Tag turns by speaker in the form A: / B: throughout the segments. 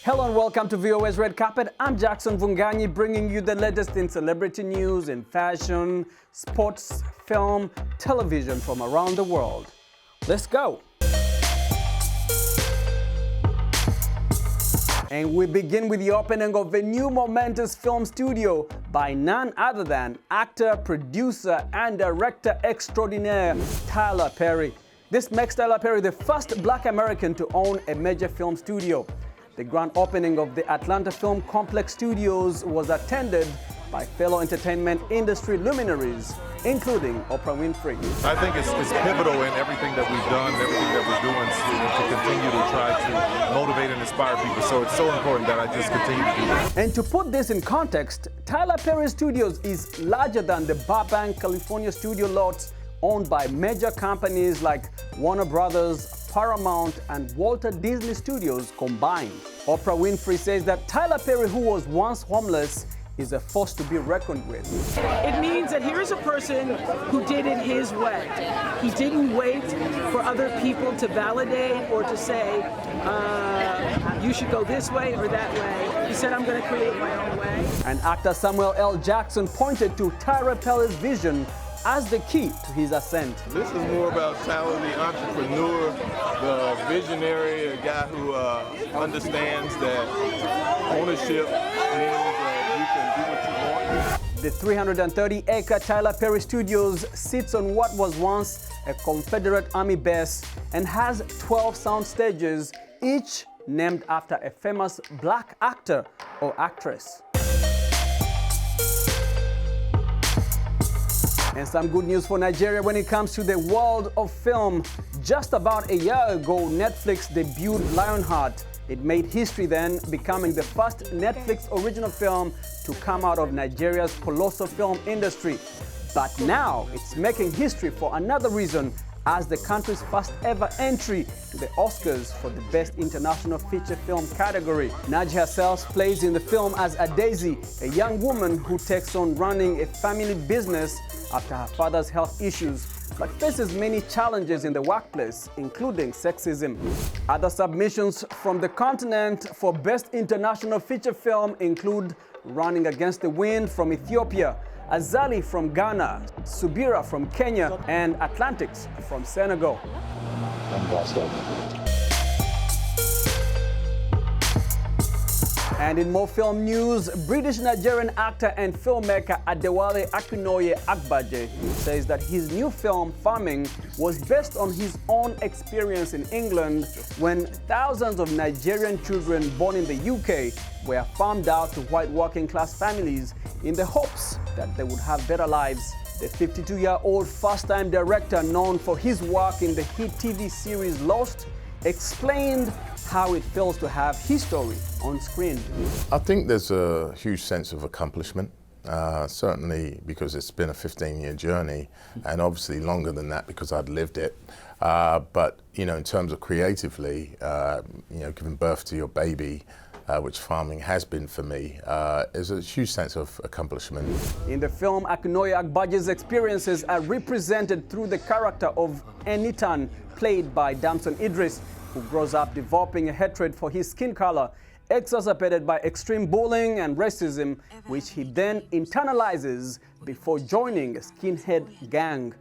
A: Hello and welcome to VOA's Red Carpet. I'm Jackson Vunganyi, bringing you the latest in celebrity news in fashion, sports, film, television from around the world. Let's go. And we begin with the opening of a new momentous film studio by none other than actor, producer, and director extraordinaire Tyler Perry. This makes Tyler Perry the first Black American to own a major film studio. The grand opening of the Atlanta Film Complex Studios was attended by fellow entertainment industry luminaries, including Oprah Winfrey.
B: I think it's pivotal in everything that we've done, everything that we're doing to continue to try to motivate and inspire people. So it's so important that I just continue to do that.
A: And to put this in context, Tyler Perry Studios is larger than the Burbank, California studio lots owned by major companies like Warner Brothers, Paramount, and Walter Disney Studios combined. Oprah Winfrey says that Tyler Perry, who was once homeless, is a force to be reckoned with.
C: It means that here's a person who did it his way. He didn't wait for other people to validate or to say, you should go this way or that way. He said, I'm going to create my own way.
A: And actor Samuel L. Jackson pointed to Tyler Perry's vision as the key to his ascent.
D: This is more about Tyler, the entrepreneur, the visionary, a guy who understands that ownership means that you can do what you want.
A: The 330-acre Tyler Perry Studios sits on what was once a Confederate Army base and has 12 sound stages, each named after a famous Black actor or actress. And some good news for Nigeria when it comes to the world of film. Just about a year ago, Netflix debuted Lionheart. It made history then, becoming the first Netflix original film to come out of Nigeria's colossal film industry. But now it's making history for another reason, as the country's first ever entry to the Oscars for the Best International Feature Film category. Nnaji herself plays in the film as Daisy, a young woman who takes on running a family business after her father's health issues, but faces many challenges in the workplace, including sexism. Other submissions from the continent for Best International Feature Film include Running Against the Wind from Ethiopia, Azali from Ghana, Subira from Kenya, and Atlantics from Senegal. And in more film news, British-Nigerian actor and filmmaker Adewale Akinnuoye-Agbaje says that his new film, Farming, was based on his own experience in England when thousands of Nigerian children born in the UK were farmed out to white working-class families in the hopes that they would have better lives. The 52-year-old first-time director, known for his work in the hit TV series Lost, explained how it feels to have his story on screen.
E: I think there's a huge sense of accomplishment, certainly because it's been a 15-year journey, and obviously longer than that because I'd lived it. But you know, in terms of creatively, you know, giving birth to your baby, which farming has been for me, is a huge sense of accomplishment.
A: In the film, Akinnuoye-Agbaje's experiences are represented through the character of Enitan, played by Damson Idris, who grows up developing a hatred for his skin color, exacerbated by extreme bullying and racism, which he then internalizes before joining a skinhead gang.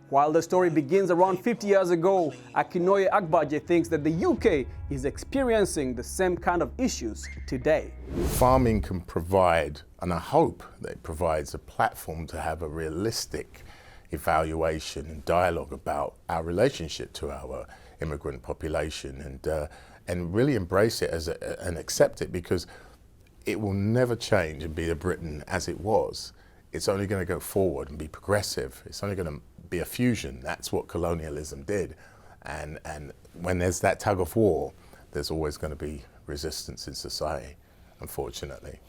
A: While the story begins around 50 years ago, Akinnuoye-Agbaje thinks that the UK is experiencing the same kind of issues today.
E: Farming can provide, and I hope that it provides, a platform to have a realistic evaluation and dialogue about our relationship to our immigrant population, and really embrace it as and accept it, because it will never change and be the Britain as it was. It's only going to go forward and be progressive. It's only going to be a fusion. That's what colonialism did. And when there's that tug of war, there's always going to be resistance in society, unfortunately.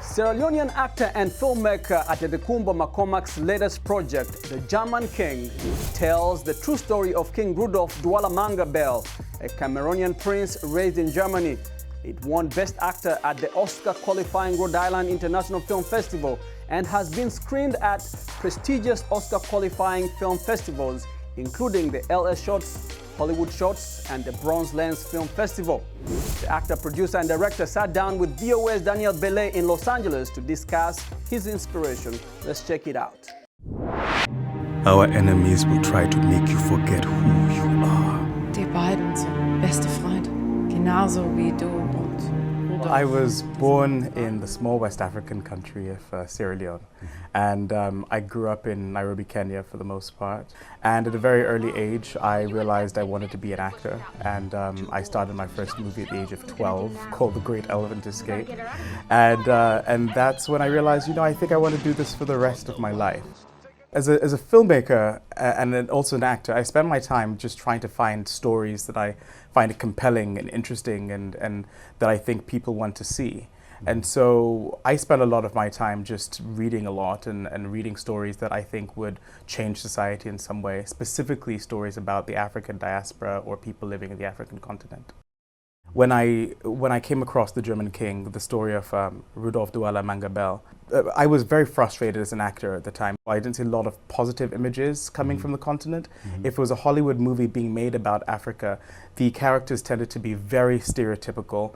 A: Sierra Leonean actor and filmmaker Adetokumboh M'Cormack's latest project, The German King, tells the true story of King Rudolf Douala Bell, a Cameroonian prince raised in Germany. It won Best Actor at the Oscar-qualifying Rhode Island International Film Festival and has been screened at prestigious Oscar-qualifying film festivals including the LS Shorts, Hollywood Shorts, and the Bronze Lens Film Festival. The actor, producer, and director sat down with VOA's Daniel Belay in Los Angeles to discuss his inspiration. Let's check it out.
F: Our enemies will try to make you forget who you are.
G: Die beiden sind beste Freunde, genauso wie du und Rudolf.
H: I was born in the small West African country of Sierra Leone, and I grew up in Nairobi, Kenya for the most part. And at a very early age, I realized I wanted to be an actor, and I started my first movie at the age of 12 called The Great Elephant Escape. And that's when I realized, you know, I think I want to do this for the rest of my life. As a filmmaker and then also an actor, I spend my time just trying to find stories that I find compelling and interesting and that I think people want to see. And so I spend a lot of my time just reading a lot and reading stories that I think would change society in some way, specifically stories about the African diaspora or people living in the African continent. When I came across The German King, the story of Rudolf Douala Mangabell, I was very frustrated as an actor at the time. I didn't see a lot of positive images coming from the continent. If it was a Hollywood movie being made about Africa, the characters tended to be very stereotypical.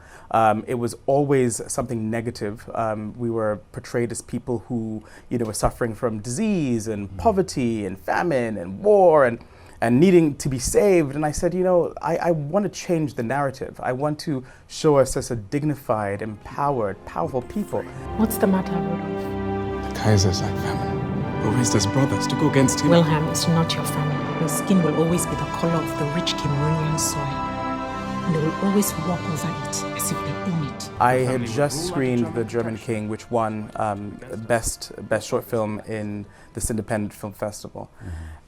H: It was always something negative. We were portrayed as people who, you know, were suffering from disease and poverty and famine and war and needing to be saved. And I said, you know, I want to change the narrative. I want to show us as a dignified, empowered, powerful people.
G: What's the matter, Rudolf?
F: The Kaiser's like family. We raised as brothers to go against him.
I: Wilhelm is not your family. Your skin will always be the color of the rich Cameroonian soil. And they will always walk over it as if they own it.
H: I had just screened The German King, which won best short film in this independent film festival.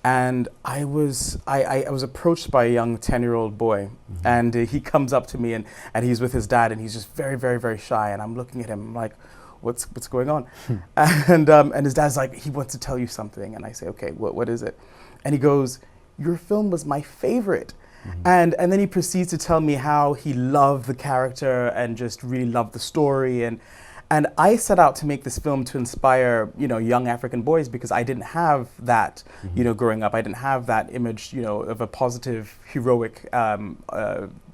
H: And I was approached by a young 10-year-old boy, and he comes up to me and he's with his dad, and he's just very, very, very shy. And I'm looking at him, I'm like, what's going on? And his dad's like, he wants to tell you something. And I say, okay, what is it? And he goes, your film was my favorite. And then he proceeds to tell me how he loved the character and just really loved the story. And I set out to make this film to inspire, you know, young African boys, because I didn't have that, you know, growing up. I didn't have that image, you know, of a positive, heroic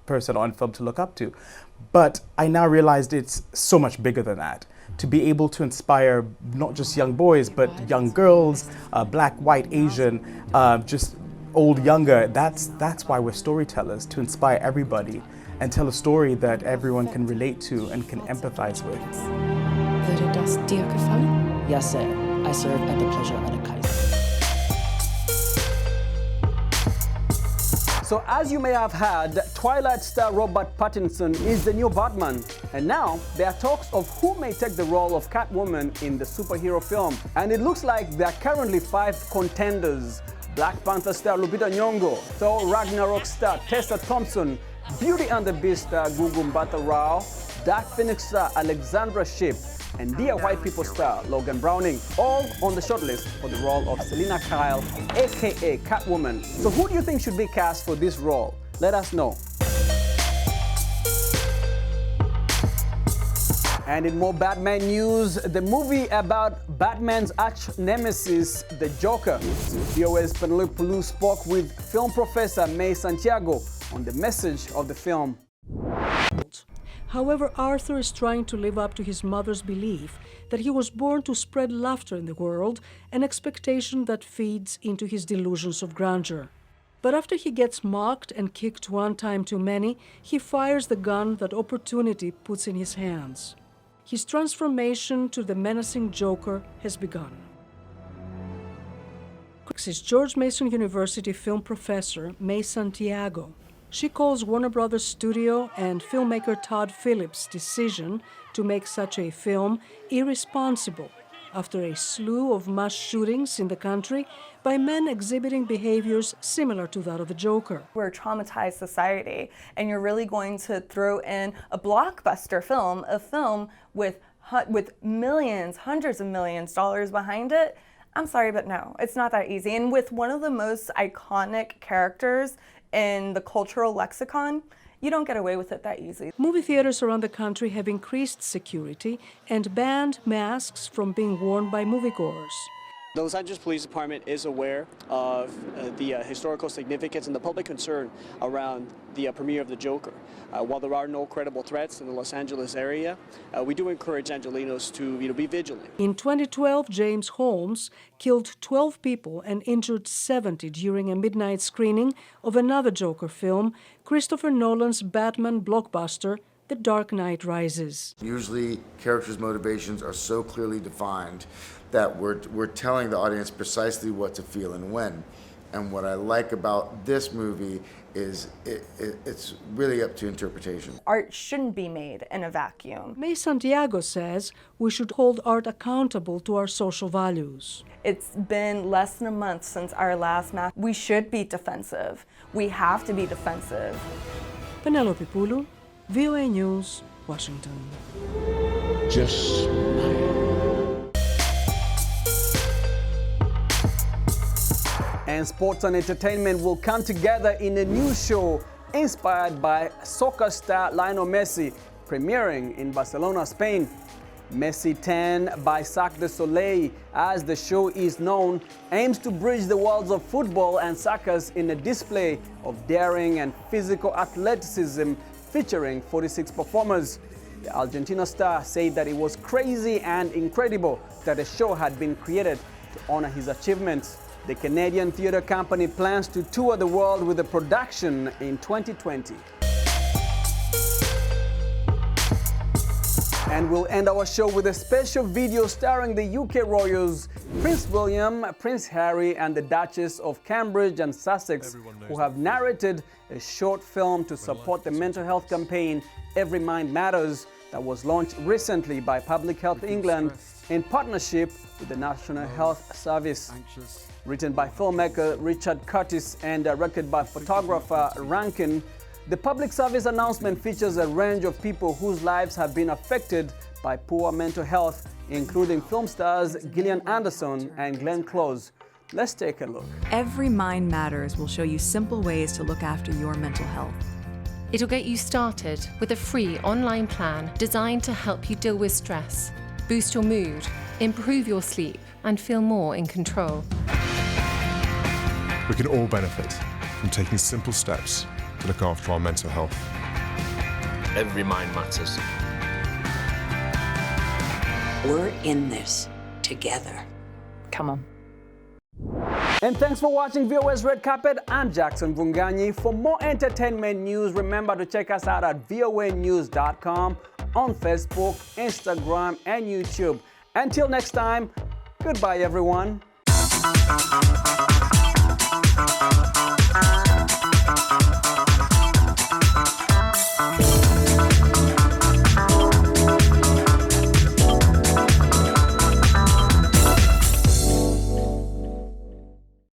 H: person on film to look up to. But I now realized it's so much bigger than that. To be able to inspire not just young boys, but young girls, black, white, Asian, just old, younger. That's why we're storytellers, to inspire everybody and tell a story that everyone can relate to and can empathize with.
G: Würde das dir gefallen?
I: Yes, sir. I serve at the pleasure of the Kaiser.
A: So as you may have heard, Twilight star Robert Pattinson is the new Batman. And now there are talks of who may take the role of Catwoman in the superhero film. And it looks like there are currently 5 contenders. Black Panther star Lupita Nyong'o, Thor Ragnarok star Tessa Thompson, Beauty and the Beast star Gugu Mbatha-Raw, Dark Phoenix star Alexandra Shipp, and Dear White People star Logan Browning, all on the shortlist for the role of Selina Kyle, aka Catwoman. So who do you think should be cast for this role? Let us know. And in more Batman news, the movie about Batman's arch-nemesis, the Joker. VOA's Penelope Pulu spoke with film professor May Santiago on the message of the film.
J: However, Arthur is trying to live up to his mother's belief that he was born to spread laughter in the world, an expectation that feeds into his delusions of grandeur. But after he gets mocked and kicked one time too many, he fires the gun that opportunity puts in his hands. His transformation to the menacing Joker has begun. Is George Mason University film professor May Santiago. She calls Warner Brothers Studio and filmmaker Todd Phillips' decision to make such a film irresponsible after a slew of mass shootings in the country by men exhibiting behaviors similar to that of the Joker.
K: We're a traumatized society, and you're really going to throw in a blockbuster film, a film with millions, hundreds of millions dollars behind it. I'm sorry, but no, it's not that easy. And with one of the most iconic characters in the cultural lexicon, you don't get away with it that easy.
J: Movie theaters around the country have increased security and banned masks from being worn by moviegoers.
L: The Los Angeles Police Department is aware of the historical significance and the public concern around the premiere of The Joker. While there are no credible threats in the Los Angeles area, we do encourage Angelenos to be vigilant.
J: In 2012, James Holmes killed 12 people and injured 70 during a midnight screening of another Joker film, Christopher Nolan's Batman blockbuster, The Dark Knight Rises.
M: Usually, characters' motivations are so clearly defined that we're telling the audience precisely what to feel and when. And what I like about this movie is it's really up to interpretation.
K: Art shouldn't be made in a vacuum.
J: May Santiago says we should hold art accountable to our social values.
K: It's been less than a month since our last match. We should be defensive. We have to be defensive.
J: Penelope Pulu, VOA News, Washington.
E: Just smile.
A: And sports and entertainment will come together in a new show inspired by soccer star Lionel Messi, premiering in Barcelona, Spain. Messi 10 by Cirque du Soleil, as the show is known, aims to bridge the worlds of football and soccer in a display of daring and physical athleticism featuring 46 performers. The Argentina star said that it was crazy and incredible that a show had been created to honor his achievements. The Canadian theatre company plans to tour the world with the production in 2020. And we'll end our show with a special video starring the UK royals, Prince William, Prince Harry, and the Duchess of Cambridge and Sussex, who have narrated a short film to support the mental health campaign Every Mind Matters that was launched recently by Public Health England in partnership with the National Health Service. Written by filmmaker Richard Curtis and directed by photographer Rankin, the public service announcement features a range of people whose lives have been affected by poor mental health, including film stars Gillian Anderson and Glenn Close. Let's take a look.
N: Every Mind Matters will show you simple ways to look after your mental health.
O: It'll get you started with a free online plan designed to help you deal with stress, boost your mood, improve your sleep, and feel more in control.
P: We can all benefit from taking simple steps to look after our mental health.
Q: Every mind matters.
R: We're in this together.
N: Come on.
A: And thanks for watching VOA's Red Carpet. I'm Jackson Vunganyi. For more entertainment news, remember to check us out at voanews.com, on Facebook, Instagram, and YouTube. Until next time, goodbye everyone.